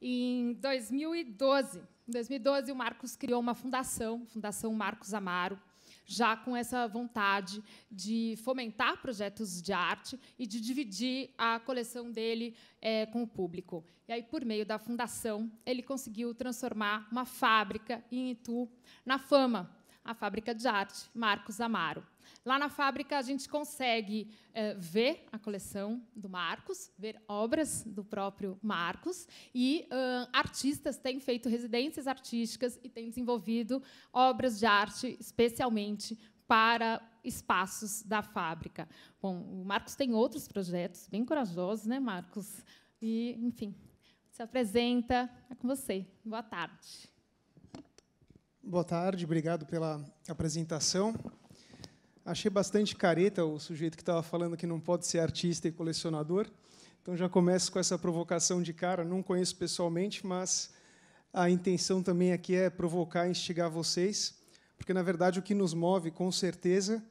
Em 2012, o Marcos criou uma fundação, Fundação Marcos Amaro, já com essa vontade de fomentar projetos de arte e de dividir a coleção dele com o público. E aí, por meio da fundação, ele conseguiu transformar uma fábrica em Itu na Fama, a fábrica de arte Marcos Amaro. Lá na fábrica, a gente consegue ver a coleção do Marcos, ver obras do próprio Marcos, e artistas têm feito residências artísticas e têm desenvolvido obras de arte, especialmente para espaços da fábrica. Bom, o Marcos tem outros projetos bem corajosos, né, Marcos? E, enfim, se apresenta, é com você. Boa tarde. Boa tarde, obrigado pela apresentação. Achei bastante careta o sujeito que estava falando que não pode ser artista e colecionador. Então, já começo com essa provocação de cara. Não conheço pessoalmente, mas a intenção também aqui é provocar e instigar vocês, porque, na verdade, o que nos move, com certeza,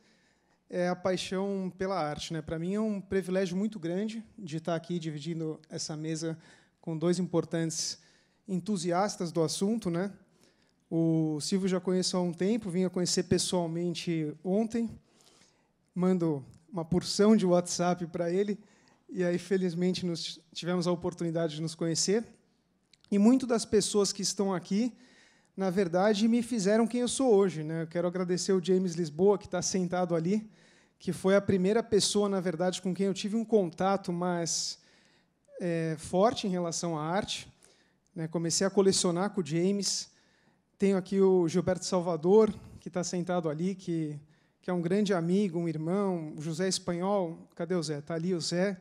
é a paixão pela arte, né? Para mim, é um privilégio muito grande de estar aqui dividindo essa mesa com dois importantes entusiastas do assunto, né? O Silvio já conheço há um tempo, vim a conhecer pessoalmente ontem. Mando uma porção de WhatsApp para ele, e aí, felizmente, tivemos a oportunidade de nos conhecer. E muitas das pessoas que estão aqui, na verdade, me fizeram quem eu sou hoje, né? Eu quero agradecer o James Lisboa, que está sentado ali, que foi a primeira pessoa, na verdade, com quem eu tive um contato mais forte em relação à arte, né? Comecei a colecionar com o James. Tenho aqui o Gilberto Salvador, que está sentado ali, que é um grande amigo, um irmão, o José Espanhol. Cadê o Zé? Está ali o Zé.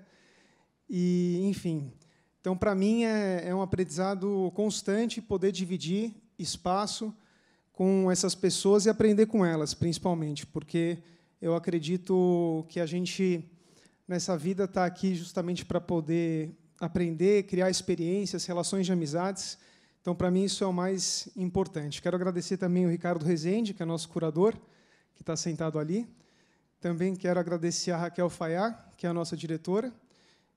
E, enfim, então, para mim, é um aprendizado constante poder dividir espaço com essas pessoas e aprender com elas, principalmente, porque eu acredito que a gente, nessa vida, está aqui justamente para poder aprender, criar experiências, relações de amizades. Então, para mim, isso é o mais importante. Quero agradecer também o Ricardo Rezende, que é nosso curador, que está sentado ali. Também quero agradecer a Raquel Fayá, que é a nossa diretora,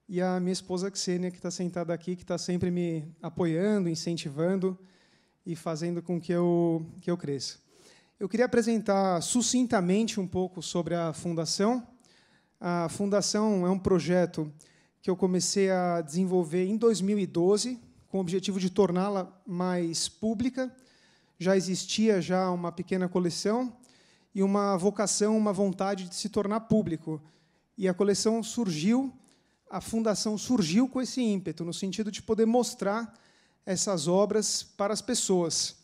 e a minha esposa, Xênia, que está sentada aqui, que está sempre me apoiando, incentivando e fazendo com que eu cresça. Eu queria apresentar sucintamente um pouco sobre a Fundação. A Fundação é um projeto que eu comecei a desenvolver em 2012, com o objetivo de torná-la mais pública. Já existia uma pequena coleção e uma vocação, uma vontade de se tornar público. E a coleção surgiu, a Fundação surgiu com esse ímpeto, no sentido de poder mostrar essas obras para as pessoas.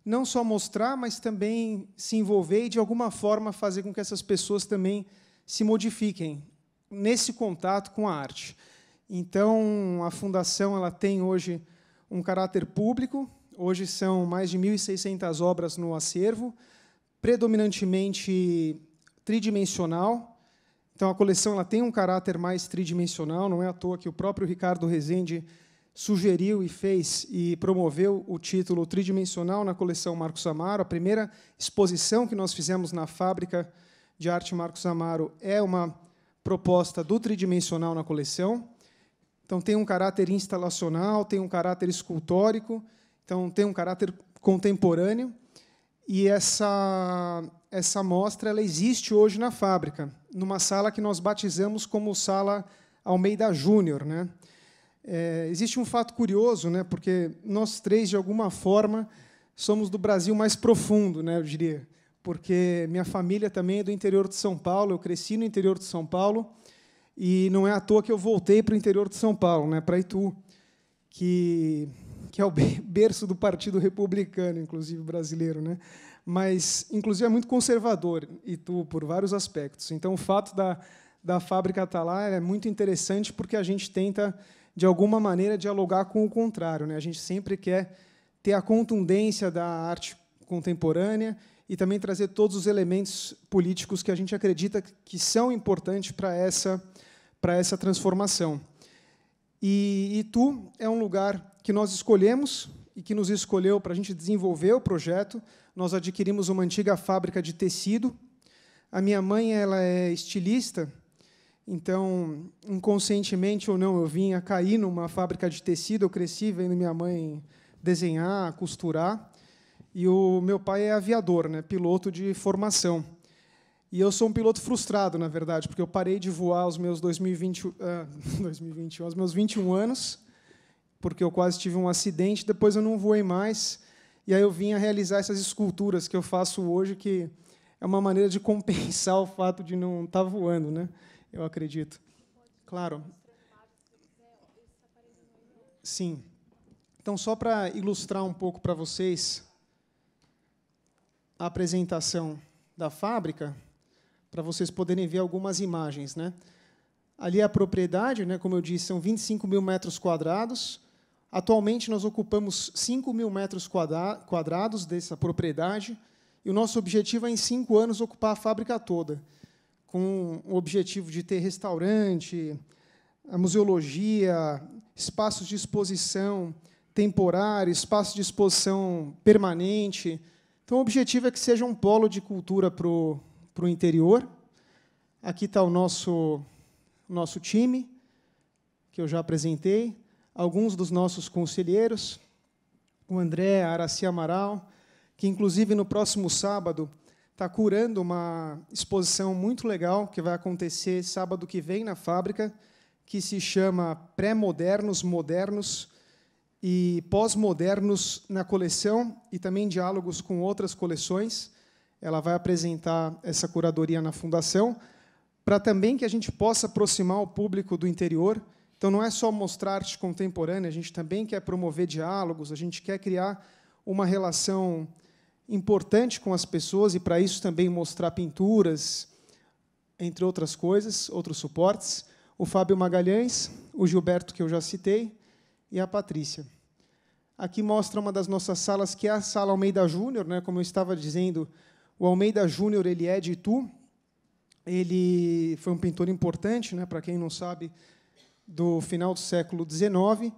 Não só mostrar, mas também se envolver e, de alguma forma, fazer com que essas pessoas também se modifiquem nesse contato com a arte. Então, a Fundação ela tem hoje um caráter público. Hoje são mais de 1.600 obras no acervo, predominantemente tridimensional. Então, a coleção ela tem um caráter mais tridimensional, não é à toa que o próprio Ricardo Rezende sugeriu e fez e promoveu o título tridimensional na coleção Marcos Amaro. A primeira exposição que nós fizemos na Fábrica de Arte Marcos Amaro é uma proposta do tridimensional na coleção. Então, tem um caráter instalacional, tem um caráter escultórico, então, tem um caráter contemporâneo. E essa mostra ela existe hoje na fábrica, numa sala que nós batizamos como Sala Almeida Júnior, né? Existe um fato curioso, né? Porque nós três, de alguma forma, somos do Brasil mais profundo, né? Eu diria, porque minha família também é do interior de São Paulo, eu cresci no interior de São Paulo, e não é à toa que eu voltei para o interior de São Paulo, né? Para Itu, que é o berço do Partido Republicano, inclusive brasileiro, né? Mas, inclusive, é muito conservador, Itu, por vários aspectos. Então, o fato da fábrica estar lá é muito interessante, porque a gente tenta, de alguma maneira, dialogar com o contrário, né? A gente sempre quer ter a contundência da arte contemporânea e também trazer todos os elementos políticos que a gente acredita que são importantes para essa transformação. E Itu é um lugar que nós escolhemos e que nos escolheu para a gente desenvolver o projeto. Nós adquirimos uma antiga fábrica de tecido. A minha mãe ela é estilista Então, inconscientemente ou não, eu vinha cair numa fábrica de tecido, eu cresci vendo minha mãe desenhar, costurar, e o meu pai é aviador, né, piloto de formação. E eu sou um piloto frustrado, na verdade, porque eu parei de voar aos meus 2021, aos meus 21 anos, porque eu quase tive um acidente, depois eu não voei mais, e aí eu vim a realizar essas esculturas que eu faço hoje, que é uma maneira de compensar o fato de não estar voando, né? Eu acredito. Claro. Sim. Então, só para ilustrar um pouco para vocês a apresentação da fábrica, para vocês poderem ver algumas imagens, né? Ali a propriedade, né, como eu disse, são 25 mil metros quadrados. Atualmente, nós ocupamos 5 mil metros quadrados dessa propriedade, e o nosso objetivo é, em 5 anos, ocupar a fábrica toda, com o objetivo de ter restaurante, a museologia, espaços de exposição temporário, espaço de exposição permanente. Então, o objetivo é que seja um polo de cultura para o interior. Aqui está o nosso time, que eu já apresentei, alguns dos nossos conselheiros, o André, a Araci Amaral, que, inclusive, no próximo sábado, está curando uma exposição muito legal, que vai acontecer sábado que vem na fábrica, que se chama Pré-Modernos, Modernos e Pós-Modernos na coleção, e também diálogos com outras coleções. Ela vai apresentar essa curadoria na Fundação, para também que a gente possa aproximar o público do interior. Então, não é só mostrar arte contemporânea, a gente também quer promover diálogos, a gente quer criar uma relação importante com as pessoas, e, para isso, também mostrar pinturas, entre outras coisas, outros suportes. O Fábio Magalhães, o Gilberto, que eu já citei, e a Patrícia. Aqui mostra uma das nossas salas, que é a Sala Almeida Júnior, né? Como eu estava dizendo, o Almeida Júnior, ele é de Itu. Ele foi um pintor importante, né? Para quem não sabe, do final do século XIX.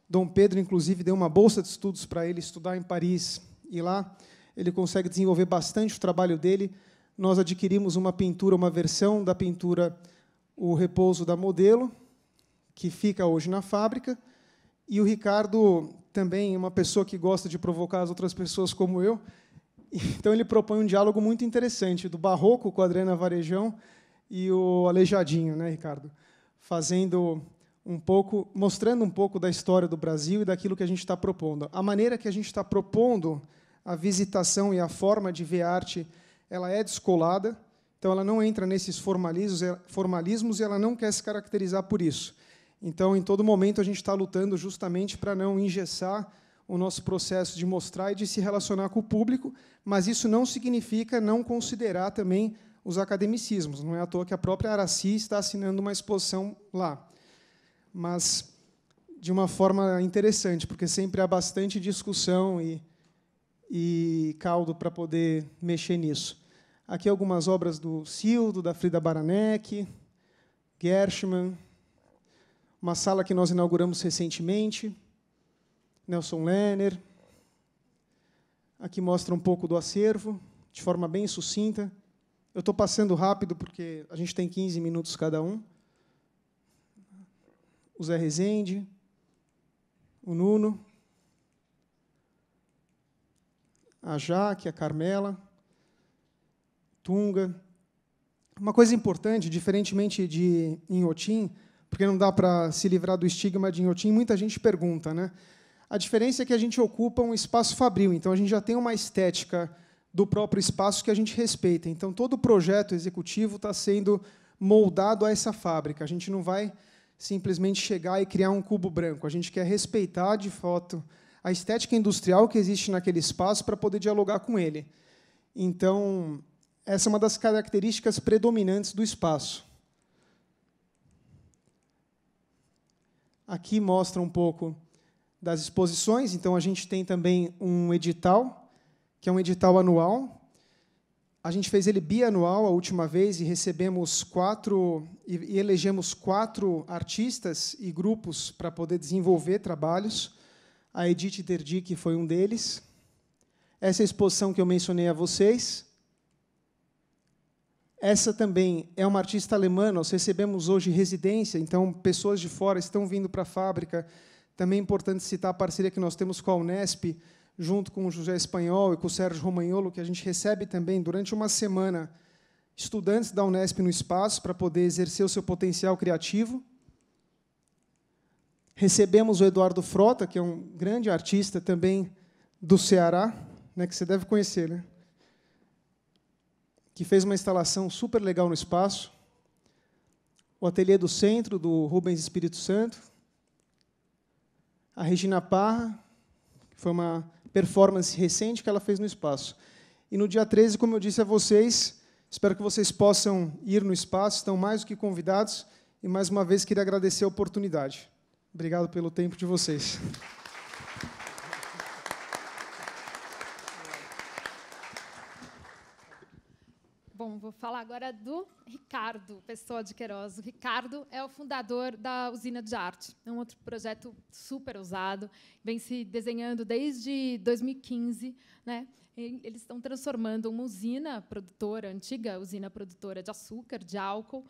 Dom Pedro, inclusive, deu uma bolsa de estudos para ele estudar em Paris, e lá ele consegue desenvolver bastante o trabalho dele. Nós adquirimos uma pintura, uma versão da pintura O Repouso da Modelo, que fica hoje na fábrica. E o Ricardo também é uma pessoa que gosta de provocar as outras pessoas como eu. Então, ele propõe um diálogo muito interessante, do barroco com a Adriana Varejão e o Aleijadinho, né, Ricardo? Mostrando um pouco da história do Brasil e daquilo que a gente está propondo. A maneira que a gente está propondo a visitação e a forma de ver arte, ela é descolada, então ela não entra nesses formalismos e ela não quer se caracterizar por isso. Então, em todo momento, a gente está lutando justamente para não engessar o nosso processo de mostrar e de se relacionar com o público, mas isso não significa não considerar também os academicismos. Não é à toa que a própria Araci está assinando uma exposição lá. Mas de uma forma interessante, porque sempre há bastante discussão e caldo para poder mexer nisso. Aqui algumas obras do Cildo, da Frida Baranek, Gershman, uma sala que nós inauguramos recentemente, Nelson Lerner. Aqui mostra um pouco do acervo, de forma bem sucinta. Eu estou passando rápido, porque a gente tem 15 minutos cada um. O Zé Rezende, o Nuno, a Jaque, a Carmela, Tunga. Uma coisa importante, diferentemente de Inhotim, porque não dá para se livrar do estigma de Inhotim, muita gente pergunta, né? A diferença é que a gente ocupa um espaço fabril, então a gente já tem uma estética do próprio espaço que a gente respeita. Então, todo o projeto executivo está sendo moldado a essa fábrica. A gente não vai simplesmente chegar e criar um cubo branco. A gente quer respeitar, de fato, a estética industrial que existe naquele espaço para poder dialogar com ele. Então, essa é uma das características predominantes do espaço. Aqui mostra um pouco das exposições. Então, a gente tem também um edital, que é um edital anual. A gente fez ele bianual a última vez e recebemos e elegemos 4 artistas e grupos para poder desenvolver trabalhos. A Edith Derdick foi um deles. Essa exposição que eu mencionei a vocês Essa também é uma artista alemã, nós recebemos hoje residência, então pessoas de fora estão vindo para a fábrica. Também é importante citar a parceria que nós temos com a Unesp, junto com o José Espanhol e com o Sérgio Romagnolo, que a gente recebe também, durante uma semana, estudantes da Unesp no espaço para poder exercer o seu potencial criativo. Recebemos o Eduardo Frota, que é um grande artista também do Ceará, né, que você deve conhecer, né? Que fez uma instalação super legal no espaço. O Ateliê do Centro, do Rubens Espírito Santo. A Regina Parra, que foi uma performance recente que ela fez no espaço. E no dia 13, como eu disse a vocês, espero que vocês possam ir no espaço, estão mais do que convidados, e, mais uma vez, queria agradecer a oportunidade. Obrigado pelo tempo de vocês. Bom, vou falar agora do Ricardo Pessoa de Queiroz. O Ricardo é o fundador da Usina de Arte. É um outro projeto super ousado, vem se desenhando desde 2015, né? Eles estão transformando uma usina produtora, antiga usina produtora de açúcar, de álcool,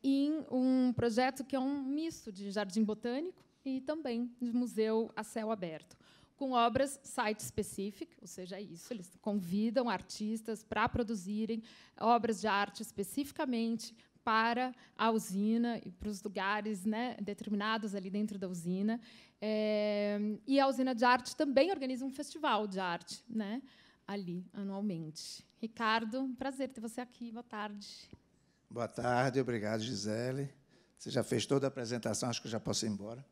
em um projeto que é um misto de jardim botânico e também de museu a céu aberto, com obras site-specific, ou seja, isso, eles convidam artistas para produzirem obras de arte especificamente para a usina e para os lugares, né, determinados ali dentro da usina. E a Usina de Arte também organiza um festival de arte, né, ali, anualmente. Ricardo, prazer ter você aqui. Boa tarde. Boa tarde, obrigado, Gisele. Você já fez toda a apresentação, acho que eu já posso ir embora.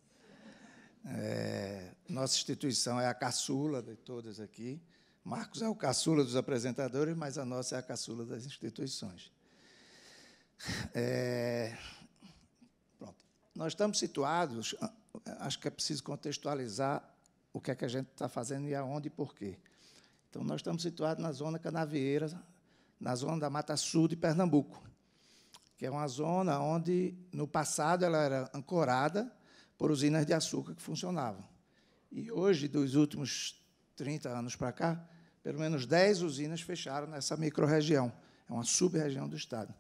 Nossa instituição é a caçula de todas aqui. Marcos é o caçula dos apresentadores, mas a nossa é a caçula das instituições. Pronto. Nós estamos situados, acho que é preciso contextualizar o que é que a gente está fazendo e aonde e por quê. Então, nós estamos situados na zona canavieira, na zona da Mata Sul de Pernambuco, que é uma zona onde, no passado, ela era ancorada por usinas de açúcar que funcionavam. E hoje, dos últimos 30 anos para cá, pelo menos 10 usinas fecharam nessa microrregião. É uma sub-região do Estado.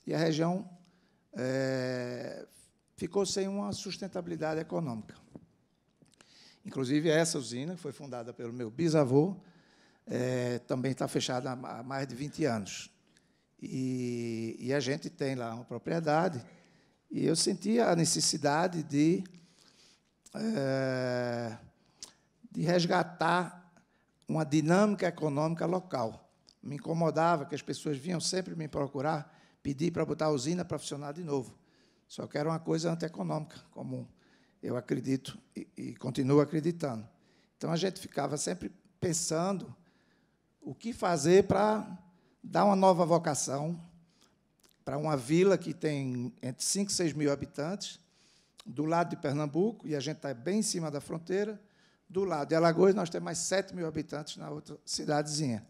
E a região ficou sem uma sustentabilidade econômica. Inclusive, essa usina, que foi fundada pelo meu bisavô, também está fechada há mais de 20 anos. E a gente tem lá uma propriedade, e eu sentia a necessidade de resgatar uma dinâmica econômica local. Me incomodava que as pessoas vinham sempre me procurar, pedir para botar a usina para funcionar de novo. Só que era uma coisa antieconômica, como eu acredito e continuo acreditando. Então, a gente ficava sempre pensando o que fazer para dar uma nova vocação para uma vila que tem entre 5 e 6 mil habitantes, do lado de Pernambuco, e a gente está bem em cima da fronteira. Do lado de Alagoas, nós temos mais 7 mil habitantes na outra cidadezinha.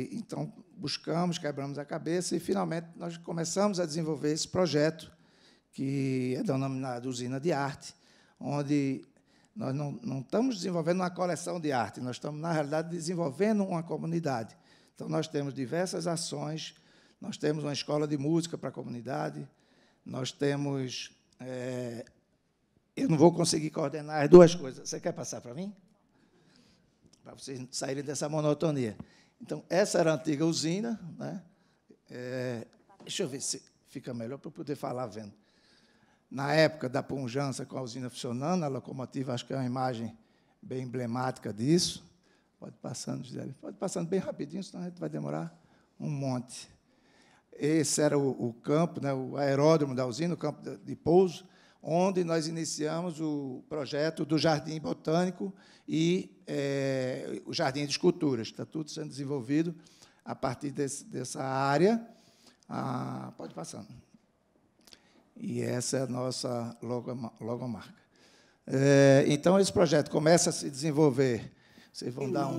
Então, buscamos, quebramos a cabeça, e, finalmente, nós começamos a desenvolver esse projeto, que é denominado Usina de Arte, onde nós não estamos desenvolvendo uma coleção de arte, nós estamos, na realidade, desenvolvendo uma comunidade. Então, nós temos diversas ações, nós temos uma escola de música para a comunidade, nós temos... eu não vou conseguir coordenar as duas coisas. Você quer passar para mim? Para vocês saírem dessa monotonia. Então, essa era a antiga usina, né? Deixa eu ver se fica melhor para eu poder falar vendo. Na época da pujança, com a usina funcionando, a locomotiva, acho que é uma imagem bem emblemática disso. Pode passando, Gisele. Pode passando bem rapidinho, senão a gente vai demorar um monte. Esse era o campo, né, o aeródromo da usina, o campo de pouso, onde nós iniciamos o projeto do Jardim Botânico e o Jardim de Esculturas. Está tudo sendo desenvolvido a partir dessa área. Pode passar. E essa é a nossa logomarca. Então, esse projeto começa a se desenvolver. Vocês vão dar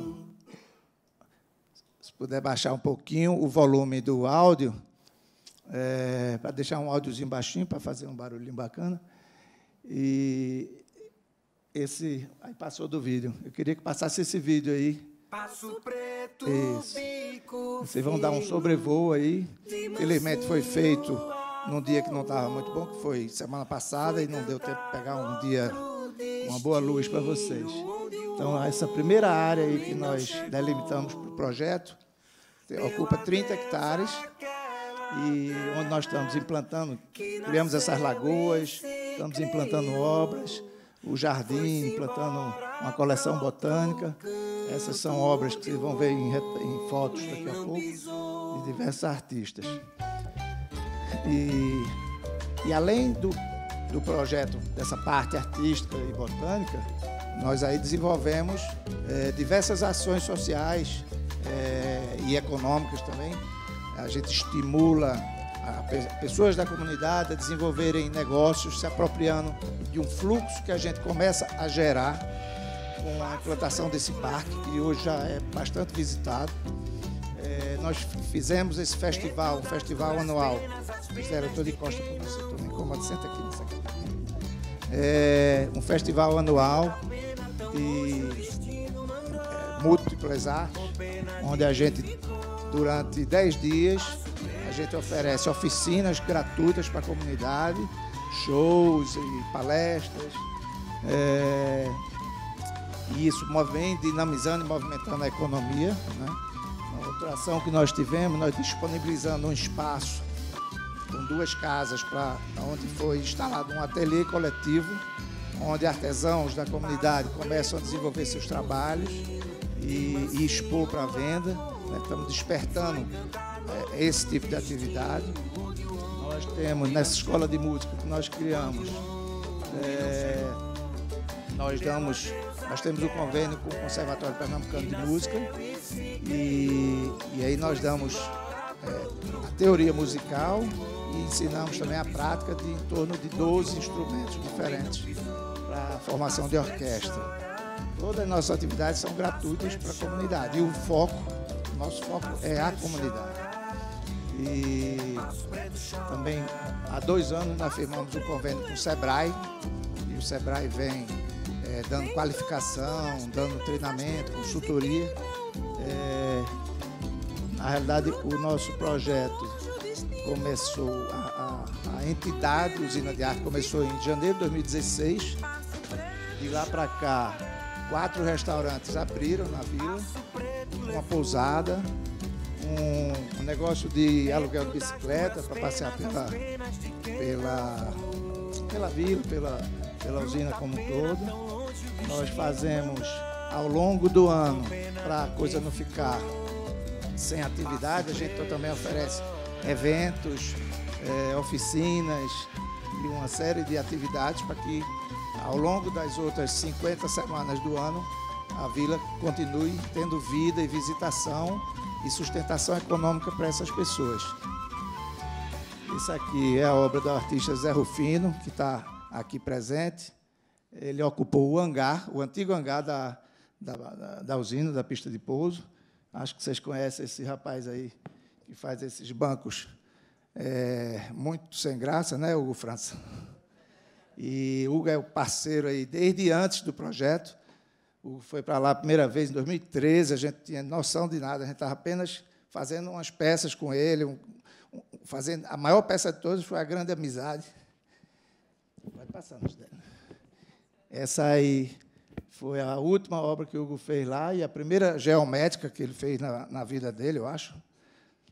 se puder baixar um pouquinho o volume do áudio, para deixar um áudiozinho baixinho, para fazer um barulhinho bacana. E aí passou do vídeo. Eu queria que passasse esse vídeo aí. Isso. Vocês vão dar um sobrevoo aí. Felizmente foi feito num dia que não estava muito bom, que foi semana passada, e não deu tempo de pegar um dia, uma boa luz para vocês. Então, essa primeira área aí que nós delimitamos para o projeto ocupa 30 hectares, e onde nós estamos implantando, criamos essas lagoas, estamos implantando obras, o jardim, implantando uma coleção botânica. Essas são obras que vocês vão ver em fotos daqui a pouco, de diversos artistas. E além do projeto, dessa parte artística e botânica, nós aí desenvolvemos diversas ações sociais e econômicas também. A gente estimula pessoas da comunidade a desenvolverem negócios, se apropriando de um fluxo que a gente começa a gerar com a implantação desse parque, que hoje já é bastante visitado. Nós fizemos esse festival, um festival anual. Eu estou de costa para você, estou me incomodando, senta aqui nessa aqui. Um festival anual de múltiplas artes, onde a gente, durante 10 dias, a gente oferece oficinas gratuitas para a comunidade, shows e palestras. E isso vem dinamizando e movimentando a economia, né? Uma outra ação que nós tivemos, nós disponibilizando um espaço com 2 casas onde foi instalado um ateliê coletivo, onde artesãos da comunidade começam a desenvolver seus trabalhos e expor para a venda, né? Estamos despertando esse tipo de atividade. Nós temos, nessa escola de música que nós criamos, nós temos um convênio com o Conservatório Pernambucano de Música, e aí nós damos a teoria musical e ensinamos também a prática de em torno de 12 instrumentos diferentes para a formação de orquestra. Todas as nossas atividades são gratuitas para a comunidade, e o nosso foco é a comunidade. E também há 2 anos nós firmamos um convênio com o SEBRAE, e o SEBRAE vem dando qualificação, dando treinamento, consultoria. Na realidade, o nosso projeto começou, a entidade Usina de Arte começou em janeiro de 2016. De lá para cá, 4 restaurantes abriram na vila, uma pousada, um negócio de aluguel de bicicleta para passear pela vila, pela usina como um todo. Nós fazemos ao longo do ano, para a coisa não ficar sem atividade, a gente também oferece eventos, oficinas e uma série de atividades para que ao longo das outras 50 semanas do ano a vila continue tendo vida e visitação e sustentação econômica para essas pessoas. Isso aqui é a obra do artista Zé Rufino, que está aqui presente. Ele ocupou o hangar, o antigo hangar da usina, da pista de pouso. Acho que vocês conhecem esse rapaz aí, que faz esses bancos muito sem graça, né, Hugo França? E Hugo é o parceiro aí desde antes do projeto. Hugo foi para lá a primeira vez em 2013, a gente tinha noção de nada, a gente estava apenas fazendo umas peças com ele, fazendo a maior peça de todas foi A Grande Amizade. Vai passando, Gisele. Essa aí foi a última obra que o Hugo fez lá e a primeira geométrica que ele fez na vida dele, eu acho,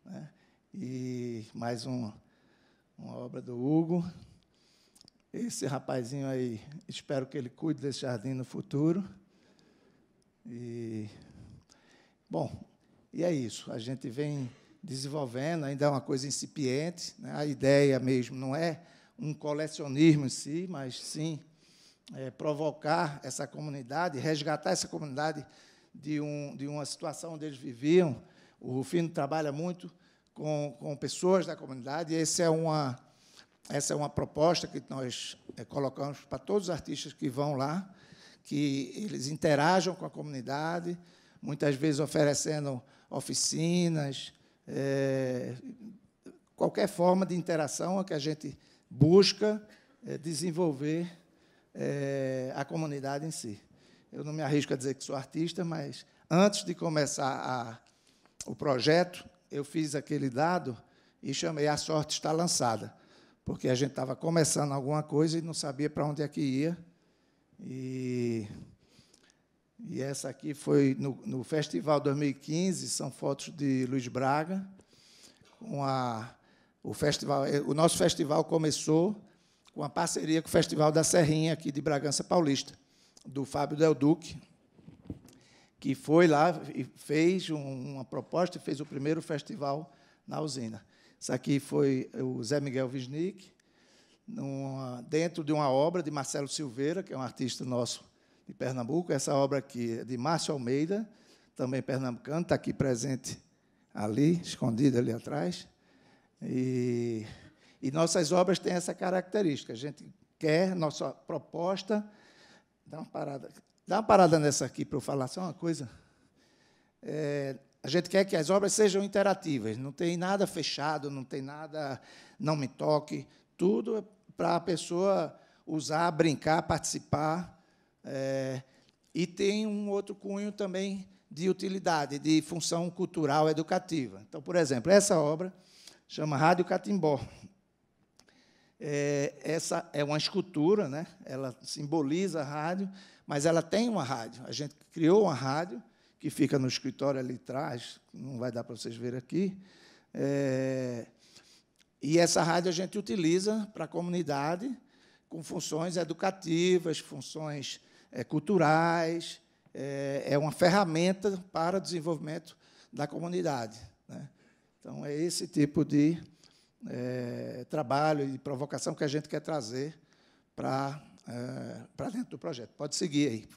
né? E mais uma obra do Hugo. Esse rapazinho aí, espero que ele cuide desse jardim no futuro. Bom, e é isso. A gente vem desenvolvendo, ainda é uma coisa incipiente, né? A ideia mesmo não é um colecionismo em si, mas sim provocar essa comunidade, resgatar essa comunidade de uma situação onde eles viviam. O Rufino trabalha muito com pessoas da comunidade, e essa é uma proposta que nós colocamos para todos os artistas que vão lá, que eles interajam com a comunidade, muitas vezes oferecendo oficinas, qualquer forma de interação que a gente busca desenvolver a comunidade em si. Eu não me arrisco a dizer que sou artista, mas antes de começar o projeto, eu fiz aquele dado e chamei A Sorte Está Lançada, porque a gente estava começando alguma coisa e não sabia para onde é que ia. E essa aqui foi no Festival 2015, são fotos de Luiz Braga. O nosso festival começou com uma parceria com o Festival da Serrinha, aqui de Bragança Paulista, do Fábio Del Duque, que foi lá e fez uma proposta e fez o primeiro festival na usina. Isso aqui foi o Zé Miguel Wisnik, dentro de uma obra de Marcelo Silveira, que é um artista nosso de Pernambuco. Essa obra aqui é de Márcio Almeida, também pernambucano, está aqui presente ali, escondida ali atrás. E nossas obras têm essa característica. A gente quer, nossa proposta... Dá uma parada nessa aqui para eu falar só uma coisa. A gente quer que as obras sejam interativas, não tem nada fechado, não tem nada, não me toque, tudo é para a pessoa usar, brincar, participar. E tem um outro cunho também de utilidade, de função cultural educativa. Então, por exemplo, essa obra chama Rádio Catimbó. Essa é uma escultura, né? Ela simboliza a rádio, mas ela tem uma rádio. A gente criou uma rádio, que fica no escritório ali atrás, não vai dar para vocês verem aqui. E essa rádio a gente utiliza para a comunidade, com funções educativas, funções culturais, é uma ferramenta para o desenvolvimento da comunidade, né? Então, é esse tipo de trabalho e provocação que a gente quer trazer para dentro do projeto. Pode seguir aí.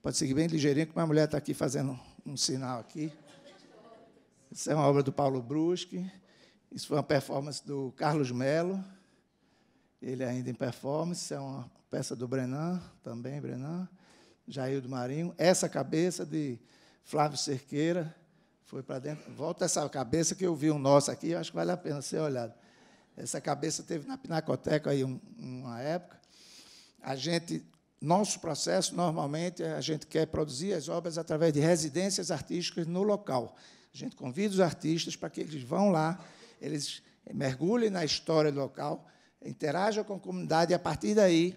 Pode seguir bem ligeirinho, que minha mulher está aqui fazendo um sinal aqui. Isso é uma obra do Paulo Bruschi. Isso foi uma performance do Carlos Melo. Ele ainda em performance. Isso é uma peça do Brenan, também Brenan, Jair do Marinho. Essa cabeça de Flávio Cerqueira foi para dentro. Volta essa cabeça que eu vi um nosso aqui, acho que vale a pena ser olhado. Essa cabeça teve na Pinacoteca aí uma época. Nosso processo, normalmente, a gente quer produzir as obras através de residências artísticas no local. A gente convida os artistas para que eles vão lá, eles mergulhem na história do local, interajam com a comunidade e, a partir daí,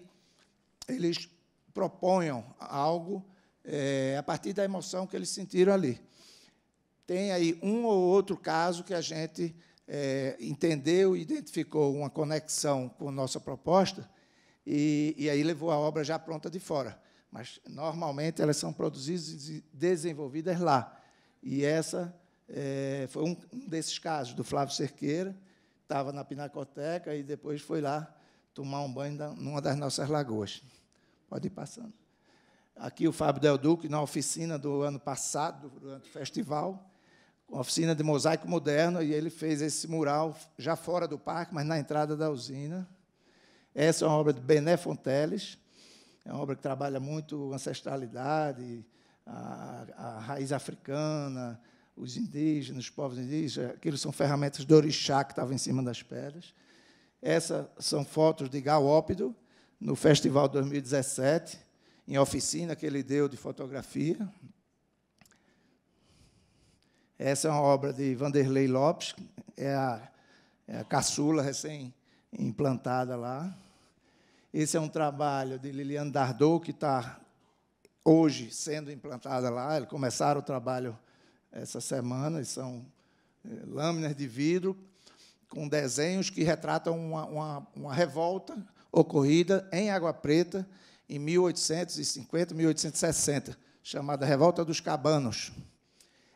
eles proponham algo a partir da emoção que eles sentiram ali. Tem aí um ou outro caso que a gente entendeu e identificou uma conexão com a nossa proposta e aí levou a obra já pronta de fora. Mas, normalmente, elas são produzidas e desenvolvidas lá. E essa foi um desses casos, do Flávio Cerqueira, estava na Pinacoteca e depois foi lá tomar um banho numa das nossas lagoas. Pode ir passando. Aqui o Fábio Del Duque, na oficina do ano passado, durante o festival, uma oficina de mosaico moderno, e ele fez esse mural já fora do parque, mas na entrada da usina. Essa é uma obra de Bené Fonteles, é uma obra que trabalha muito ancestralidade, a raiz africana, os indígenas, os povos indígenas. Aquilo são ferramentas do orixá que estavam em cima das pedras. Essas são fotos de Galópido, no Festival 2017, em oficina que ele deu de fotografia. Essa é uma obra de Vanderlei Lopes, é a caçula recém-implantada lá. Esse é um trabalho de Liliane Dardot, que está hoje sendo implantada lá. Eles começaram o trabalho essa semana, e são lâminas de vidro com desenhos que retratam uma revolta ocorrida em Água Preta em 1850, 1860, chamada Revolta dos Cabanos.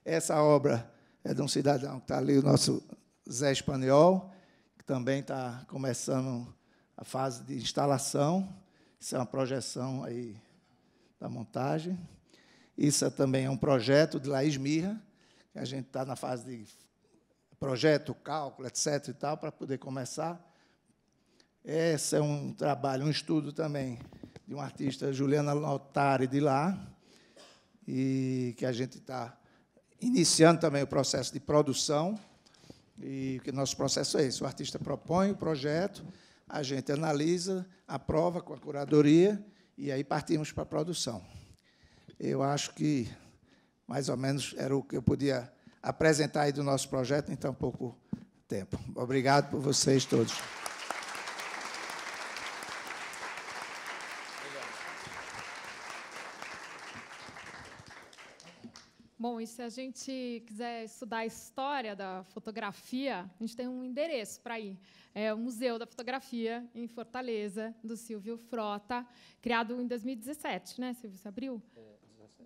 Essa obra é de um cidadão que está ali, o nosso Zé Espanhol, que também está começando a fase de instalação. Isso é uma projeção aí da montagem. Isso também é um projeto de Laís Mirra, que a gente está na fase de projeto, cálculo, etc., e tal, para poder começar. Esse é um trabalho, um estudo também de uma artista, Juliana Notari, de lá, e que a gente está iniciando também o processo de produção, e que nosso processo é esse: o artista propõe o projeto, a gente analisa, aprova com a curadoria, e aí partimos para a produção. Eu acho que mais ou menos era o que eu podia apresentar aí do nosso projeto em tão pouco tempo. Obrigado por vocês todos. Bom, e se a gente quiser estudar a história da fotografia, a gente tem um endereço para ir. É o Museu da Fotografia, em Fortaleza, do Silvio Frota, criado em 2017, né, Silvio? Você abriu?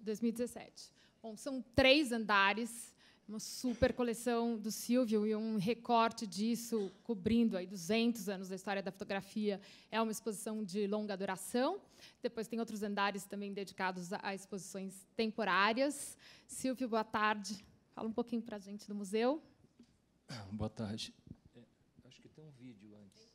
2017. Bom, são 3 andares, uma super coleção do Silvio e um recorte disso, cobrindo aí 200 anos da história da fotografia. É uma exposição de longa duração. Depois tem outros andares também dedicados a exposições temporárias. Silvio, boa tarde. Fala um pouquinho para a gente do museu. Boa tarde. Acho que tem um vídeo antes.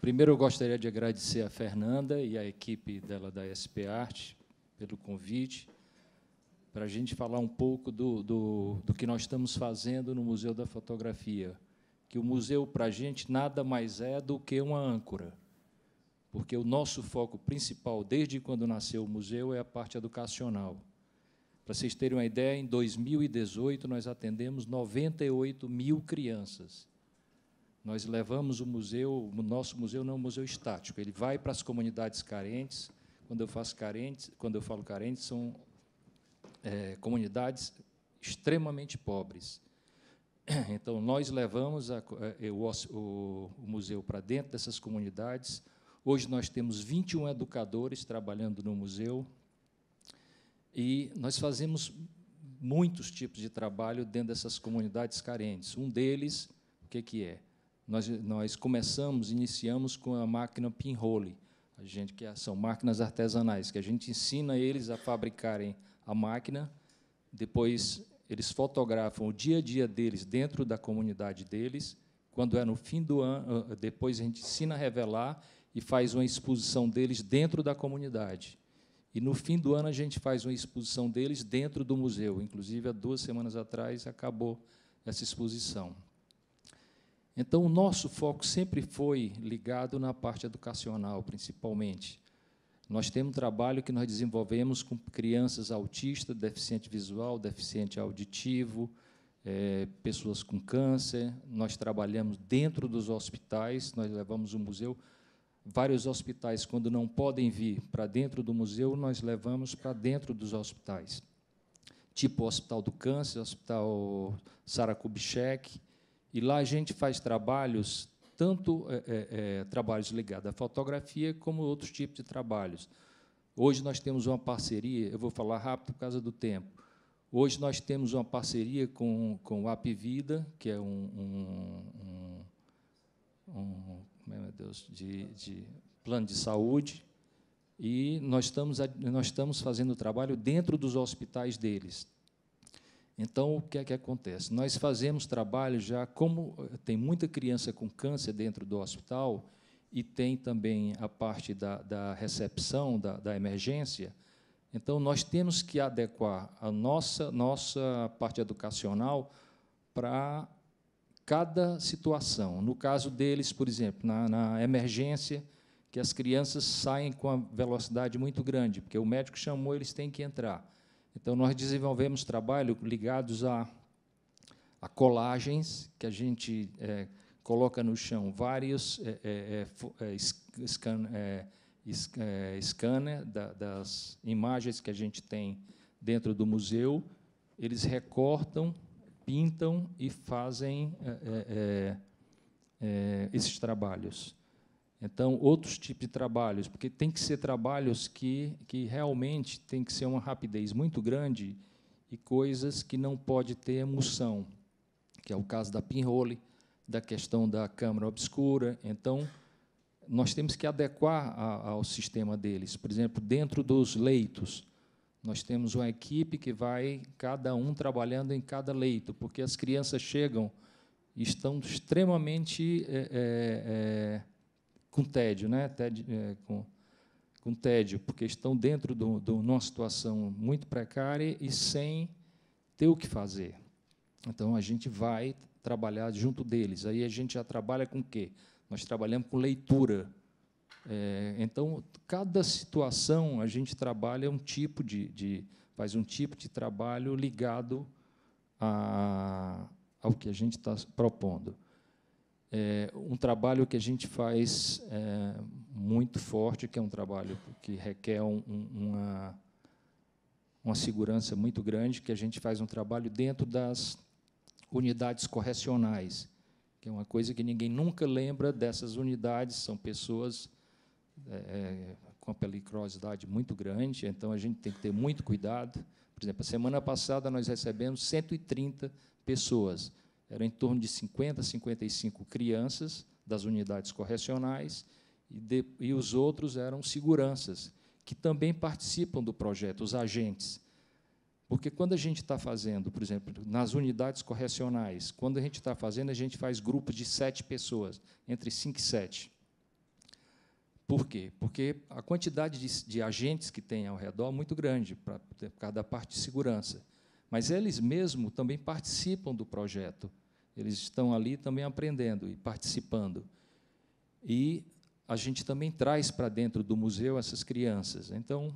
Primeiro, eu gostaria de agradecer a Fernanda e a equipe dela da SP Arte pelo convite, para a gente falar um pouco do que nós estamos fazendo no Museu da Fotografia, que o museu, para a gente, nada mais é do que uma âncora, porque o nosso foco principal, desde quando nasceu o museu, é a parte educacional. Para vocês terem uma ideia, em 2018, nós atendemos 98 mil crianças. Nós levamos o museu, o nosso museu não é um museu estático, ele vai para as comunidades carentes. Quando eu falo carentes, são comunidades extremamente pobres. Então, nós levamos o museu para dentro dessas comunidades. Hoje, nós temos 21 educadores trabalhando no museu, e nós fazemos muitos tipos de trabalho dentro dessas comunidades carentes. Um deles, o que é? Nós iniciamos com a máquina pinhole, são máquinas artesanais, que a gente ensina eles a fabricarem a máquina, depois eles fotografam o dia a dia deles dentro da comunidade deles. Quando é no fim do ano, depois a gente ensina a revelar e faz uma exposição deles dentro da comunidade. E, no fim do ano, a gente faz uma exposição deles dentro do museu. Inclusive, há 2 semanas atrás, acabou essa exposição. Então, o nosso foco sempre foi ligado na parte educacional, principalmente. Nós temos um trabalho que nós desenvolvemos com crianças autistas, deficiente visual, deficiente auditivo, pessoas com câncer. Nós trabalhamos dentro dos hospitais, nós levamos o museu. Vários hospitais, quando não podem vir para dentro do museu, nós levamos para dentro dos hospitais. Tipo o Hospital do Câncer, o Hospital Sara Kubitschek. E lá a gente faz trabalhos, tanto trabalhos ligados à fotografia, como outros tipos de trabalhos. Hoje nós temos uma parceria, eu vou falar rápido por causa do tempo. Hoje nós temos uma parceria com o Apvida, que é meu Deus, de plano de saúde, e nós estamos fazendo o trabalho dentro dos hospitais deles. Então, o que é que acontece? Nós fazemos trabalho já, como tem muita criança com câncer dentro do hospital, e tem também a parte da recepção, da emergência, então nós temos que adequar a nossa parte educacional para cada situação. No caso deles, por exemplo, na emergência, que as crianças saem com a velocidade muito grande, porque o médico chamou, eles têm que entrar. Então, nós desenvolvemos trabalho ligados a colagens, que a gente coloca no chão vários scanner das imagens que a gente tem dentro do museu, eles recortam, pintam e fazem esses trabalhos. Então, outros tipos de trabalhos, porque tem que ser trabalhos que realmente tem que ser uma rapidez muito grande e coisas que não pode ter emoção, que é o caso da pinhole, da questão da câmara obscura. Então, nós temos que adequar ao sistema deles. Por exemplo, dentro dos leitos, nós temos uma equipe que vai, cada um trabalhando em cada leito, porque as crianças chegam e estão extremamente com tédio, né? Com tédio, porque estão dentro de uma situação muito precária e sem ter o que fazer. Então, a gente vai trabalhar junto deles. Aí a gente já trabalha com o quê? Nós trabalhamos com leitura. Então, cada situação, a gente trabalha faz um tipo de trabalho ligado ao que a gente está propondo. Um trabalho que a gente faz muito forte, que é um trabalho que requer uma segurança muito grande, que a gente faz um trabalho dentro das unidades correcionais, que é uma coisa que ninguém nunca lembra dessas unidades, são pessoas com a periculosidade muito grande, então a gente tem que ter muito cuidado. Por exemplo, a semana passada nós recebemos 130 pessoas, eram em torno de 50 a 55 crianças das unidades correcionais, e os outros eram seguranças, que também participam do projeto, os agentes. Porque, quando a gente está fazendo, por exemplo, nas unidades correcionais, quando a gente está fazendo, a gente faz grupos de 7 pessoas, entre 5 e 7. Por quê? Porque a quantidade de agentes que tem ao redor é muito grande, por causa da parte de segurança. Mas eles mesmos também participam do projeto. Eles estão ali também aprendendo e participando. E a gente também traz para dentro do museu essas crianças. Então,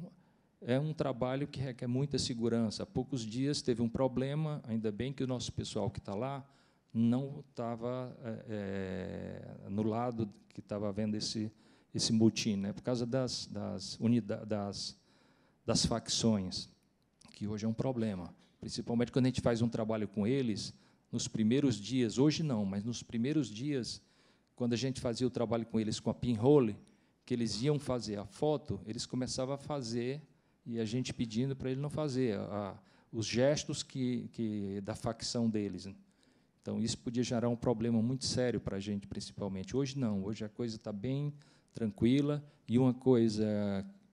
é um trabalho que requer muita segurança. Há poucos dias teve um problema, ainda bem que o nosso pessoal que está lá não estava no lado que estava havendo esse motim, né, por causa das facções, que hoje é um problema. principalmente quando a gente faz um trabalho com eles, nos primeiros dias, hoje não, mas nos primeiros dias, quando a gente fazia o trabalho com eles com a pinhole, que eles iam fazer a foto, eles começavam a fazer, e a gente pedindo para ele não fazer, os gestos da facção deles. Então, isso podia gerar um problema muito sério para a gente, principalmente. Hoje, não. Hoje, a coisa está bem tranquila. E uma coisa,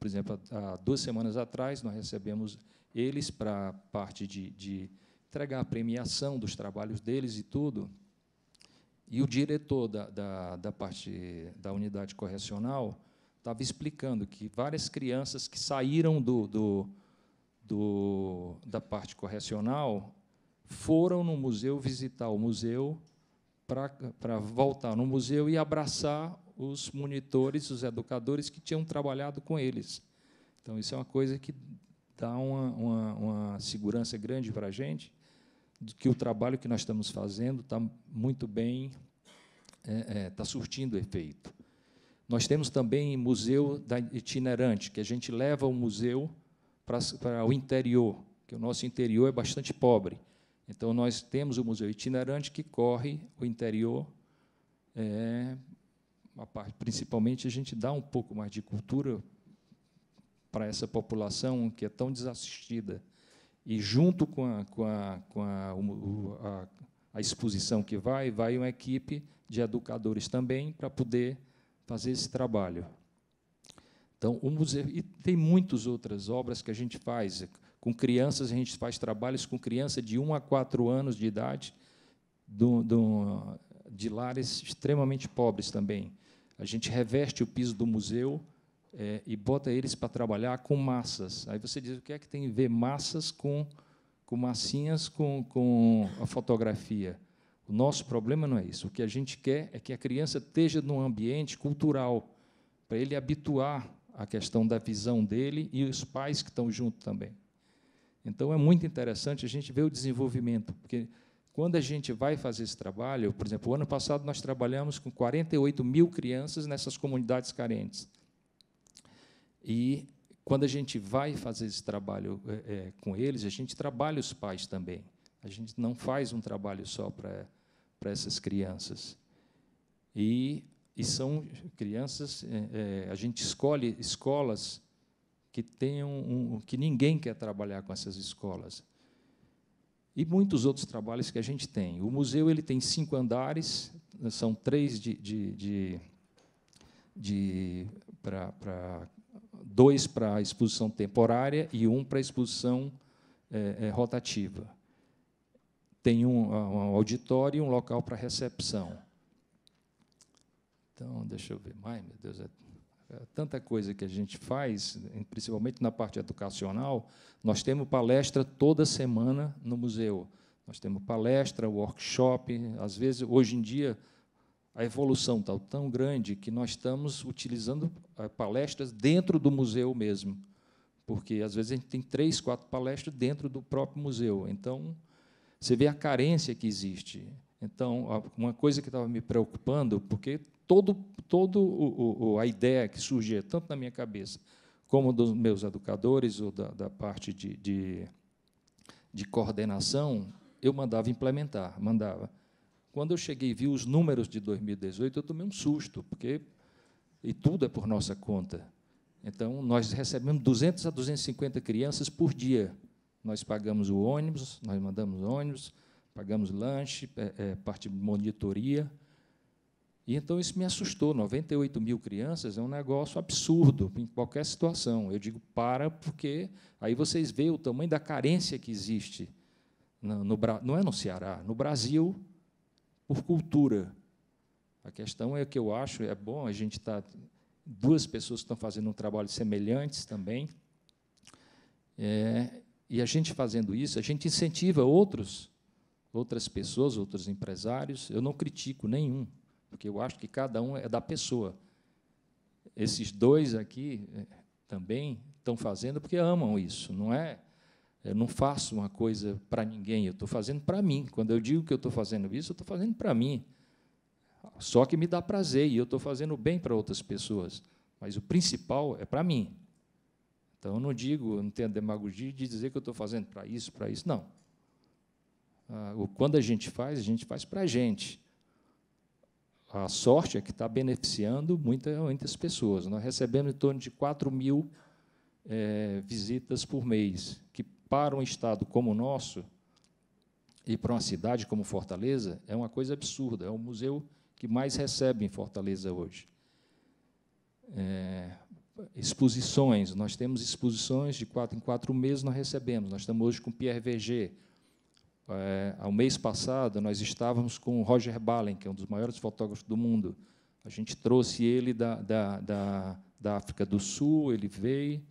por exemplo, há 2 semanas atrás, nós recebemos eles para a parte de entregar a premiação dos trabalhos deles e tudo. E o diretor da parte da unidade correcional estava explicando que várias crianças que saíram da parte correcional foram no museu visitar o museu para voltar no museu e abraçar os monitores, os educadores que tinham trabalhado com eles. Então, isso é uma coisa que dá uma segurança grande para a gente, de que o trabalho que nós estamos fazendo está muito bem, está surtindo efeito. Nós temos também museu itinerante, que a gente leva o museu para o interior, que o nosso interior é bastante pobre. Então, nós temos o museu itinerante que corre o interior. Principalmente, a gente dá um pouco mais de cultura para essa população que é tão desassistida. E, junto com a exposição que vai uma equipe de educadores também para poder fazer esse trabalho. Então, o museu, e tem muitas outras obras que a gente faz. Com crianças, a gente faz trabalhos com criança de 1 a 4 anos de idade, de lares extremamente pobres também. A gente reveste o piso do museu e bota eles para trabalhar com massas. Aí você diz, o que é que tem a ver massas com massinhas com a fotografia? O nosso problema não é isso. O que a gente quer é que a criança esteja num ambiente cultural, para ele habituar a questão da visão dele e os pais que estão junto também. Então, é muito interessante a gente ver o desenvolvimento, porque, quando a gente vai fazer esse trabalho, por exemplo, o ano passado nós trabalhamos com 48 mil crianças nessas comunidades carentes. E, quando a gente vai fazer esse trabalho com eles, a gente trabalha os pais também. A gente não faz um trabalho só para essas crianças. E são crianças, a gente escolhe escolas que tenham que ninguém quer trabalhar com essas escolas. E muitos outros trabalhos que a gente tem. O museu ele tem 5 andares, são 3 2 para a exposição temporária e 1 para a exposição rotativa. Tem um auditório e um local para recepção. Então, deixa eu ver mais, meu Deus, tanta coisa que a gente faz, principalmente na parte educacional. Nós temos palestra toda semana no museu. Nós temos palestra, workshop. Às vezes, hoje em dia, a evolução está tão grande que nós estamos utilizando palestras dentro do museu mesmo, porque, às vezes, a gente tem 3, 4 palestras dentro do próprio museu. Então, você vê a carência que existe. Então, uma coisa que estava me preocupando, porque a ideia que surgia, tanto na minha cabeça, como dos meus educadores, ou da parte de coordenação, eu mandava implementar, Quando eu cheguei e vi os números de 2018, eu tomei um susto, e tudo é por nossa conta. Então, nós recebemos 200 a 250 crianças por dia. Nós pagamos o ônibus, nós mandamos ônibus, pagamos lanche, parte de monitoria. E, então, isso me assustou. 98 mil crianças é um negócio absurdo em qualquer situação. Eu digo, porque aí vocês veem o tamanho da carência que existe, não é no Ceará, no Brasil, por cultura. A questão é que eu acho, é bom a gente estar... 2 pessoas que estão fazendo um trabalho semelhantes também, e a gente fazendo isso, a gente incentiva outras pessoas, outros empresários. Eu não critico nenhum, porque eu acho que cada um é da pessoa. Esses 2 aqui também estão fazendo porque amam isso. Eu não faço uma coisa para ninguém, eu estou fazendo para mim. Quando eu digo que eu estou fazendo isso, eu estou fazendo para mim. Só que me dá prazer, e eu estou fazendo bem para outras pessoas. Mas o principal é para mim. Então, eu não tenho demagogia de dizer que eu estou fazendo para isso, não. Quando a gente faz para a gente. A sorte é que está beneficiando muitas pessoas. Nós recebemos em torno de 4.000 visitas por mês, que para um estado como o nosso e para uma cidade como Fortaleza é uma coisa absurda. É o museu que mais recebe em Fortaleza hoje. Exposições, nós temos exposições de 4 em 4 meses, nós recebemos. Nós estamos hoje com o Pierre Verger. Ao mês passado, nós estávamos com o Roger Balen, que é um dos maiores fotógrafos do mundo. A gente trouxe ele da África do Sul, ele veio.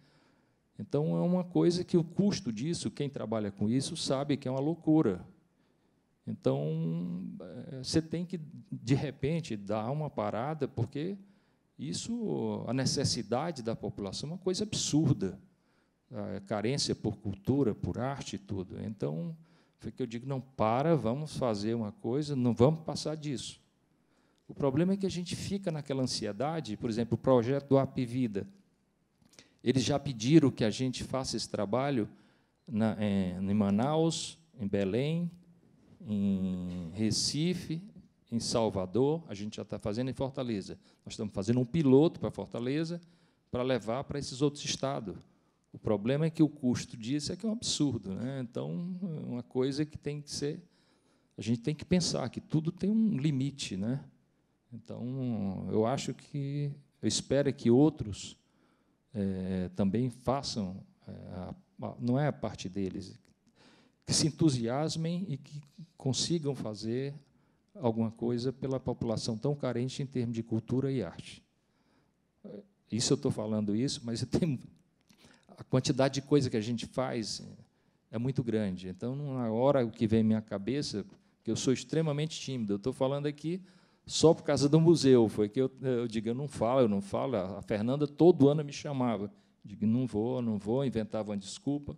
Então, é uma coisa que o custo disso, quem trabalha com isso, sabe que é uma loucura. Então, você tem que, de repente, dar uma parada, porque isso, a necessidade da população é uma coisa absurda. A carência por cultura, por arte e tudo. Então, foi que eu digo, não, vamos fazer uma coisa, não vamos passar disso. O problema é que a gente fica naquela ansiedade, por exemplo, o projeto do AP Vida. Eles já pediram que a gente faça esse trabalho em Manaus, em Belém, em Recife, em Salvador, a gente já está fazendo em Fortaleza. Nós estamos fazendo um piloto para Fortaleza para levar para esses outros estados. O problema é que o custo disso é que é um absurdo, né? Então, é uma coisa que tem que ser... A gente tem que pensar que tudo tem um limite, né? Então, eu acho que... Eu espero que outros também façam... não é a parte deles, que se entusiasmem e que consigam fazer alguma coisa pela população tão carente em termos de cultura e arte. Isso eu estou falando isso, mas eu tenho... A quantidade de coisa que a gente faz é muito grande. Então, na hora o que vem à minha cabeça, que eu sou extremamente tímido, eu estou falando aqui só por causa do museu, foi que eu digo, eu não falo. A Fernanda todo ano me chamava. Digo, não vou, inventava uma desculpa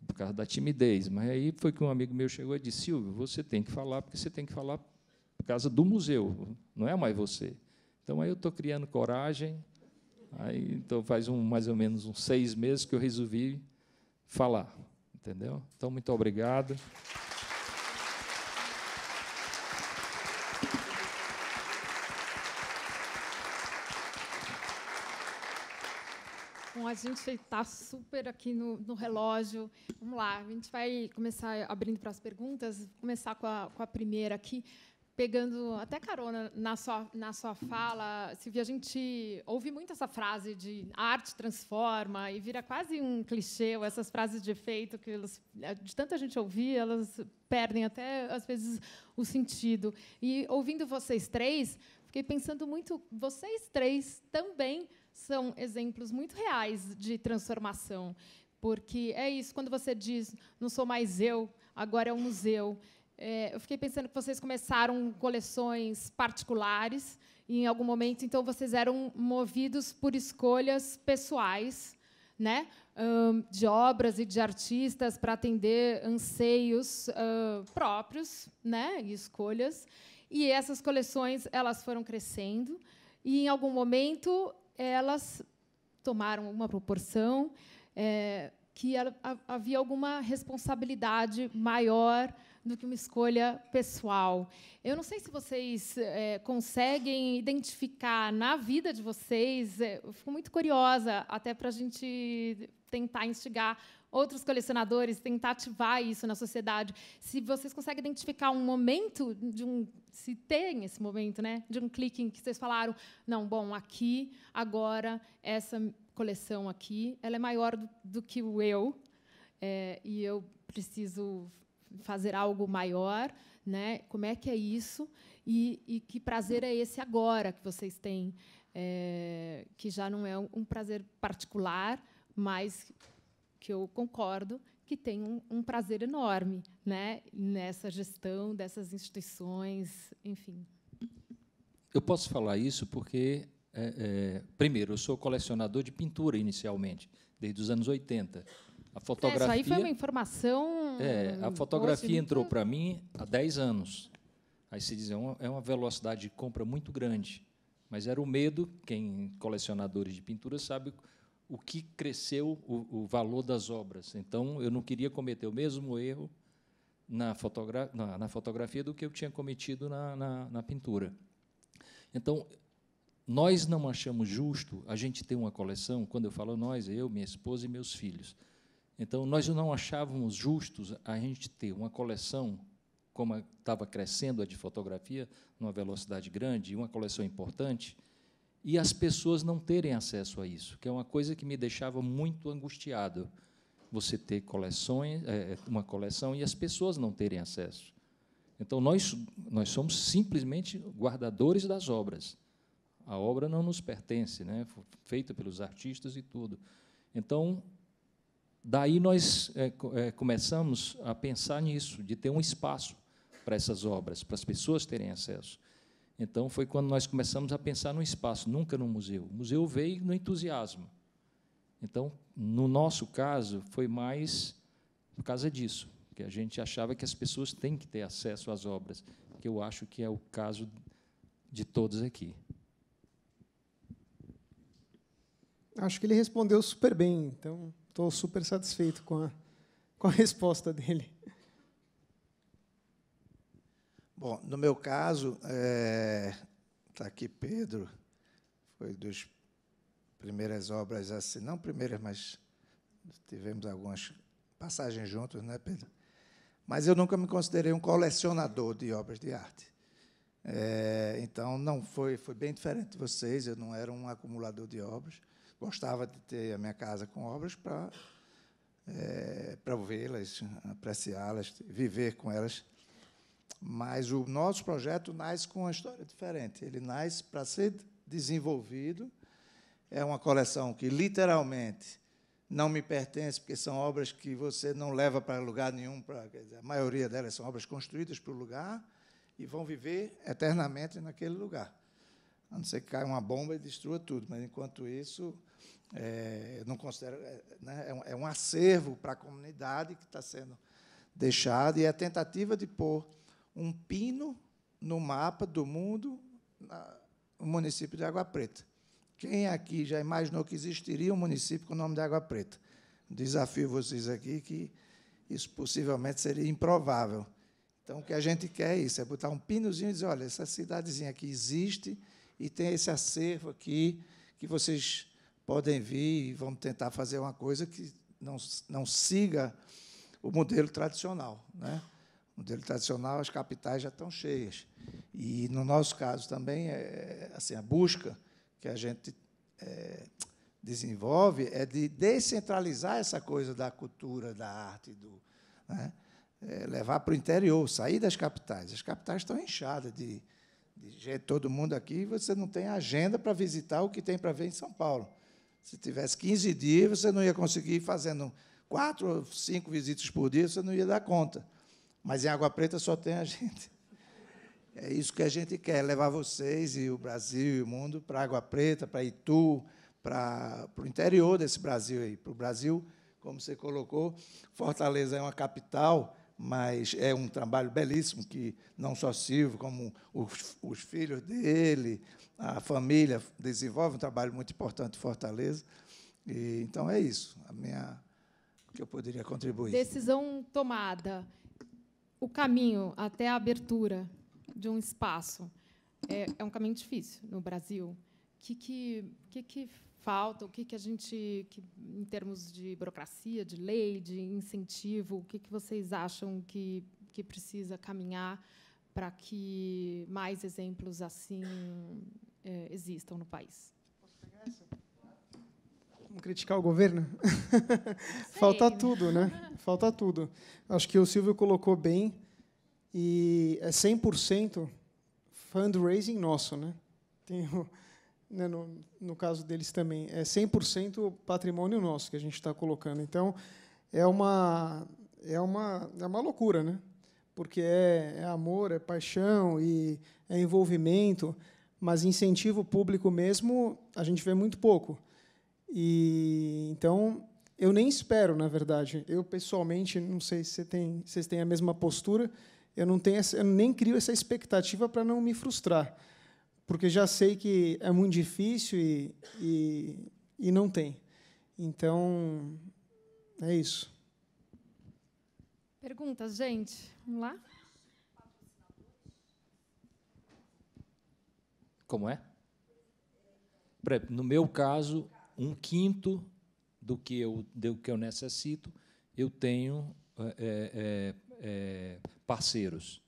por causa da timidez. Mas aí foi que um amigo meu chegou e disse, Silvio, você tem que falar, porque você tem que falar por causa do museu, não é mais você. Então, aí eu estou criando coragem. Aí, então, faz mais ou menos uns 6 meses que eu resolvi falar, entendeu? Então, muito obrigado. Bom, a gente está super aqui no relógio. Vamos lá, a gente vai começar abrindo para as perguntas. Vou começar com a primeira aqui. Pegando até carona na sua fala, Silvia, a gente ouve muito essa frase de arte transforma e vira quase um clichê, ou essas frases de efeito que de tanta gente ouvir, elas perdem até, às vezes, o sentido. E, ouvindo vocês três, fiquei pensando muito, vocês três também são exemplos muito reais de transformação, porque é isso, quando você diz, não sou mais eu, agora é um museu. Eu fiquei pensando que vocês começaram coleções particulares, e, em algum momento, então, vocês eram movidos por escolhas pessoais, né, de obras e de artistas para atender anseios próprios, né, e escolhas. E essas coleções elas foram crescendo, e, em algum momento, elas tomaram uma proporção que havia alguma responsabilidade maior do que uma escolha pessoal. Eu não sei se vocês conseguem identificar na vida de vocês, eu fico muito curiosa, até para a gente tentar instigar outros colecionadores, tentar ativar isso na sociedade. Se vocês conseguem identificar um momento, se tem esse momento, né, de um clique em que vocês falaram, não, bom, aqui, agora, essa coleção aqui, ela é maior do que o eu, e eu preciso fazer algo maior, né? Como é que é isso? E que prazer é esse agora que vocês têm, que já não é um prazer particular, mas que eu concordo que tem um prazer enorme, né, nessa gestão dessas instituições, enfim. Eu posso falar isso porque, primeiro, eu sou colecionador de pintura inicialmente, desde os anos 80. A fotografia, isso aí foi uma informação... a fotografia entrou para mim há 10 anos. Aí se diz, é uma velocidade de compra muito grande. Mas era o medo, quem colecionadores de pintura sabe o que cresceu o valor das obras. Então, eu não queria cometer o mesmo erro na fotografia do que eu tinha cometido na pintura. Então, nós não achamos justo a gente ter uma coleção, quando eu falo nós, eu, minha esposa e meus filhos. Então, nós não achávamos justos a gente ter uma coleção, como estava crescendo a de fotografia, numa velocidade grande, uma coleção importante, e as pessoas não terem acesso a isso, que é uma coisa que me deixava muito angustiado, você ter coleções, uma coleção e as pessoas não terem acesso. Então, nós somos simplesmente guardadores das obras. A obra não nos pertence, né? Foi feita pelos artistas e tudo. Então, daí nós começamos a pensar nisso, de ter um espaço para essas obras, para as pessoas terem acesso. Então, foi quando nós começamos a pensar no espaço, nunca no museu. O museu veio no entusiasmo. Então, no nosso caso, foi mais por causa disso, que a gente achava que as pessoas têm que ter acesso às obras, que eu acho que é o caso de todos aqui. Acho que ele respondeu super bem, então estou super satisfeito com a resposta dele. Bom, no meu caso, está aqui Pedro, foi das primeiras obras, assim, não primeiras, mas tivemos algumas passagens juntos, né, Pedro? Mas eu nunca me considerei um colecionador de obras de arte. Então, não foi bem diferente de vocês, eu não era um acumulador de obras, gostava de ter a minha casa com obras para vê-las, apreciá-las, viver com elas. Mas o nosso projeto nasce com uma história diferente. Ele nasce para ser desenvolvido. É uma coleção que, literalmente, não me pertence, porque são obras que você não leva para lugar nenhum. Quer dizer, a maioria delas são obras construídas para o lugar e vão viver eternamente naquele lugar. A não ser que caia uma bomba e destrua tudo. Mas, enquanto isso, eu não considero... É um acervo para a comunidade que está sendo deixado, e é a tentativa de pôr um pino no mapa do mundo, no município de Água Preta. Quem aqui já imaginou que existiria um município com o nome de Água Preta? Desafio vocês aqui que isso possivelmente seria improvável. Então, o que a gente quer é isso, é botar um pinozinho e dizer, olha, essa cidadezinha aqui existe e tem esse acervo aqui que vocês podem vir e vamos tentar fazer uma coisa que não siga o modelo tradicional, né? O modelo tradicional, as capitais já estão cheias. E, no nosso caso, também, assim, a busca que a gente desenvolve é de descentralizar essa coisa da cultura, da arte, né? Levar para o interior, sair das capitais. As capitais estão inchadas de gente, todo mundo aqui, você não tem agenda para visitar o que tem para ver em São Paulo. Se tivesse 15 dias, você não ia conseguir ir fazendo 4 ou 5 visitas por dia, você não ia dar conta. Mas em Água Preta só tem a gente. É isso que a gente quer, levar vocês e o Brasil e o mundo para Água Preta, para Itu, para o interior desse Brasil aí. Para o Brasil, como você colocou, Fortaleza é uma capital, mas é um trabalho belíssimo que não só Silvio, como os filhos dele, a família desenvolve um trabalho muito importante em Fortaleza. E, então, é isso, o que eu poderia contribuir. Decisão tomada. O caminho até a abertura de um espaço é um caminho difícil no Brasil. O que falta? O que a gente, em termos de burocracia, de lei, de incentivo, o que vocês acham que precisa caminhar para que mais exemplos assim existam no país? Posso pegar essa? Vamos criticar o governo? Falta tudo, né? Falta tudo. Acho que o Silvio colocou bem, e é 100% fundraising nosso, né? Tem né, no caso deles também, é 100% patrimônio nosso que a gente está colocando. Então, é uma loucura, né? Porque é amor, é paixão e é envolvimento, mas incentivo público mesmo a gente vê muito pouco. E então eu nem espero, na verdade. Eu pessoalmente não sei se vocês têm a mesma postura. Eu nem crio essa expectativa para não me frustrar, porque já sei que é muito difícil e não tem. Então, é isso. Perguntas, gente? Vamos lá? Como é? No meu caso, 1/5 do que eu necessito, eu tenho parceiros,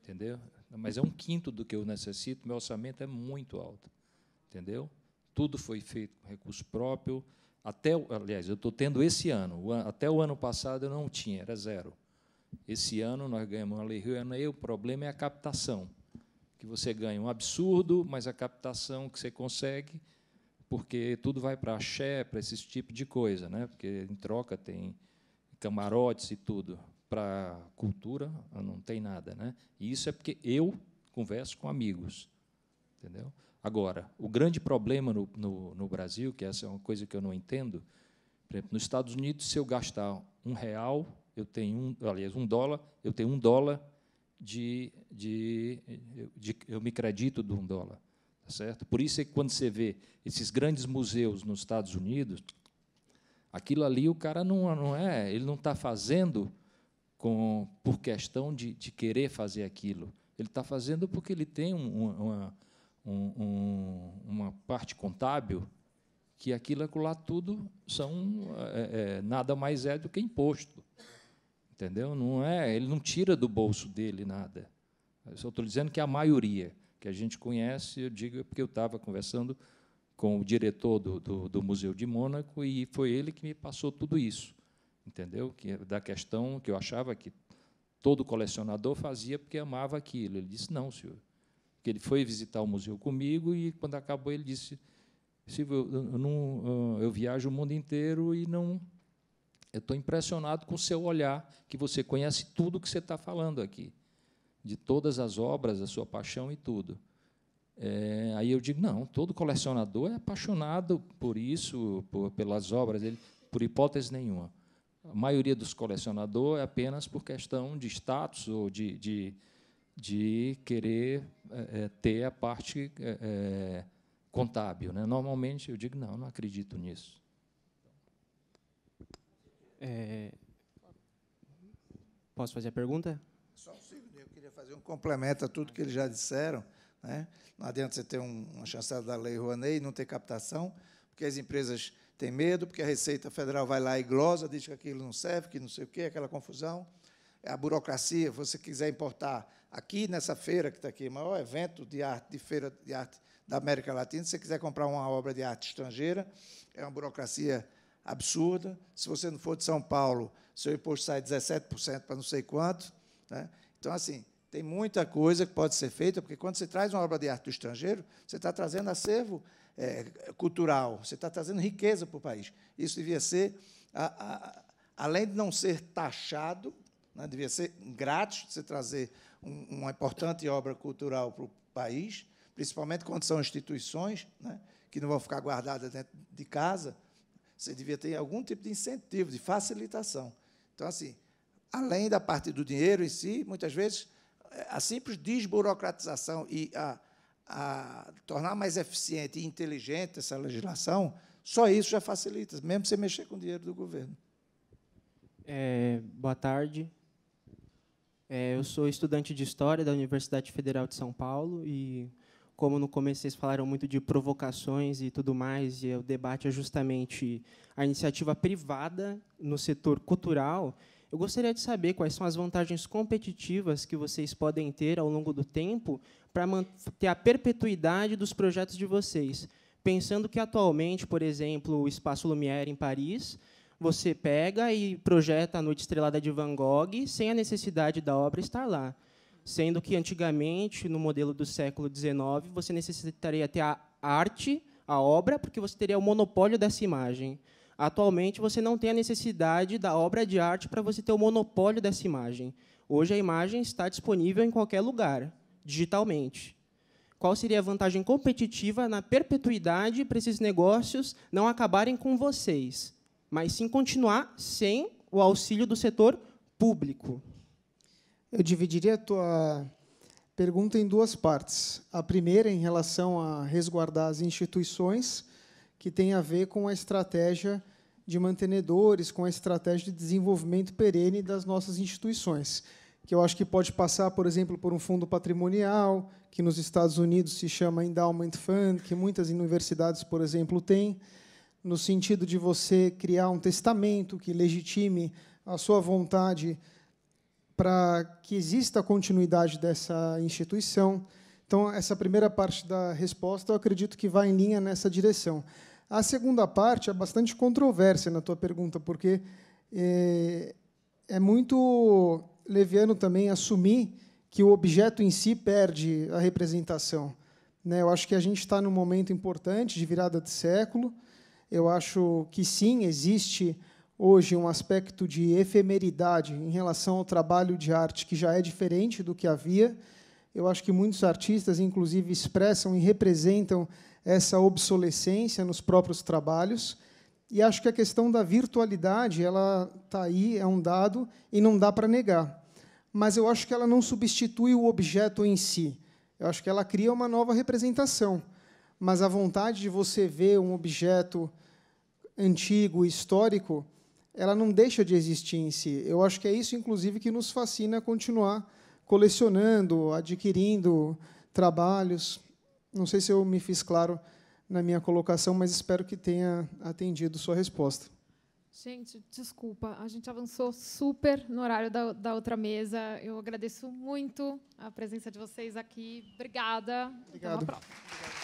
entendeu? Mas é 1/5 do que eu necessito, meu orçamento é muito alto, entendeu? Tudo foi feito com recurso próprio. Aliás, eu estou tendo esse ano. Até o ano passado eu não tinha, era 0. Esse ano nós ganhamos uma Lei Rouanet, o problema é a captação, que você ganha um absurdo, mas a captação que você consegue, porque tudo vai para axé, para esse tipo de coisa, né? Porque em troca tem camarotes e tudo. Para cultura não tem nada, né? E isso é porque eu converso com amigos, entendeu? Agora, o grande problema no Brasil, que essa é uma coisa que eu não entendo, por exemplo, nos Estados Unidos, se eu gastar R$1, eu tenho aliás, $1, eu tenho $1 eu me credito de $1, tá certo? Por isso é que quando você vê esses grandes museus nos Estados Unidos, aquilo ali o cara ele não está fazendo por questão de querer fazer aquilo. Ele está fazendo porque ele tem uma parte contábil que aquilo lá tudo nada mais é do que imposto, entendeu? Ele não tira do bolso dele nada. Eu só estou dizendo que a maioria que a gente conhece, eu digo porque eu estava conversando com o diretor do Museu de Mônaco e foi ele que me passou tudo isso, entendeu? Da questão que eu achava que todo colecionador fazia porque amava aquilo. Ele disse, não, senhor. Porque ele foi visitar o museu comigo e, quando acabou, ele disse, Silvio, eu viajo o mundo inteiro e eu estou impressionado com o seu olhar, que você conhece tudo que você está falando aqui, de todas as obras, a sua paixão e tudo. Aí eu digo, não, todo colecionador é apaixonado por isso, pelas obras dele, por hipótese nenhuma. A maioria dos colecionadores é apenas por questão de status ou de querer ter a parte contábil, né? Normalmente, eu digo, não acredito nisso. Posso fazer a pergunta? Só um segundo, eu queria fazer um complemento a tudo que eles já disseram, né? Não adianta você ter uma chancela da Lei Rouanet e não ter captação, porque as empresas têm medo, porque a Receita Federal vai lá e glosa, diz que aquilo não serve, que não sei o quê, aquela confusão. A burocracia, se você quiser importar aqui nessa feira que está aqui, o maior evento de feira de arte da América Latina, se você quiser comprar uma obra de arte estrangeira, é uma burocracia absurda. Se você não for de São Paulo, seu imposto sai 17% para não sei quanto, né? Então, assim, tem muita coisa que pode ser feita, porque quando você traz uma obra de arte do estrangeiro, você está trazendo acervo cultural, você está trazendo riqueza para o país. Isso devia ser, além de não ser taxado, né, devia ser grátis você trazer uma importante obra cultural para o país, principalmente quando são instituições, né, que não vão ficar guardadas dentro de casa. Você devia ter algum tipo de incentivo, de facilitação. Então, assim, além da parte do dinheiro em si, muitas vezes, a simples desburocratização e a tornar mais eficiente e inteligente essa legislação, só isso já facilita, mesmo você mexer com o dinheiro do governo. Boa tarde. Eu sou estudante de História da Universidade Federal de São Paulo e, como no começo vocês falaram muito de provocações e tudo mais, e o debate é justamente a iniciativa privada no setor cultural, eu gostaria de saber quais são as vantagens competitivas que vocês podem ter ao longo do tempo para manter a perpetuidade dos projetos de vocês. Pensando que, atualmente, por exemplo, o Espaço Lumière, em Paris, você pega e projeta a Noite Estrelada de Van Gogh sem a necessidade da obra estar lá. Sendo que, antigamente, no modelo do século XIX, você necessitaria ter a arte, a obra, porque você teria o monopólio dessa imagem. Atualmente, você não tem a necessidade da obra de arte para você ter o monopólio dessa imagem. Hoje, a imagem está disponível em qualquer lugar, digitalmente. Qual seria a vantagem competitiva na perpetuidade para esses negócios não acabarem com vocês, mas sim continuar sem o auxílio do setor público? Eu dividiria a tua pergunta em duas partes. A primeira, em relação a resguardar as instituições, que tem a ver com a estratégia de mantenedores com a estratégia de desenvolvimento perene das nossas instituições, que eu acho que pode passar, por exemplo, por um fundo patrimonial, que nos Estados Unidos se chama Endowment Fund, que muitas universidades, por exemplo, têm, no sentido de você criar um testamento que legitime a sua vontade para que exista a continuidade dessa instituição. Então, essa primeira parte da resposta, eu acredito que vai em linha nessa direção. A segunda parte é bastante controversa na tua pergunta, porque é muito leviano também assumir que o objeto em si perde a representação. Eu acho que a gente está num momento importante de virada de século. Eu acho que, sim, existe hoje um aspecto de efemeridade em relação ao trabalho de arte que já é diferente do que havia. Eu acho que muitos artistas, inclusive, expressam e representam essa obsolescência nos próprios trabalhos. E acho que a questão da virtualidade ela está aí, é um dado, e não dá para negar. Mas eu acho que ela não substitui o objeto em si. Eu acho que ela cria uma nova representação. Mas a vontade de você ver um objeto antigo, histórico, ela não deixa de existir em si. Eu acho que é isso, inclusive, que nos fascina continuar colecionando, adquirindo trabalhos. Não sei se eu me fiz claro na minha colocação, mas espero que tenha atendido sua resposta. Gente, desculpa, a gente avançou super no horário da outra mesa. Eu agradeço muito a presença de vocês aqui. Obrigada. Obrigado. Até uma próxima.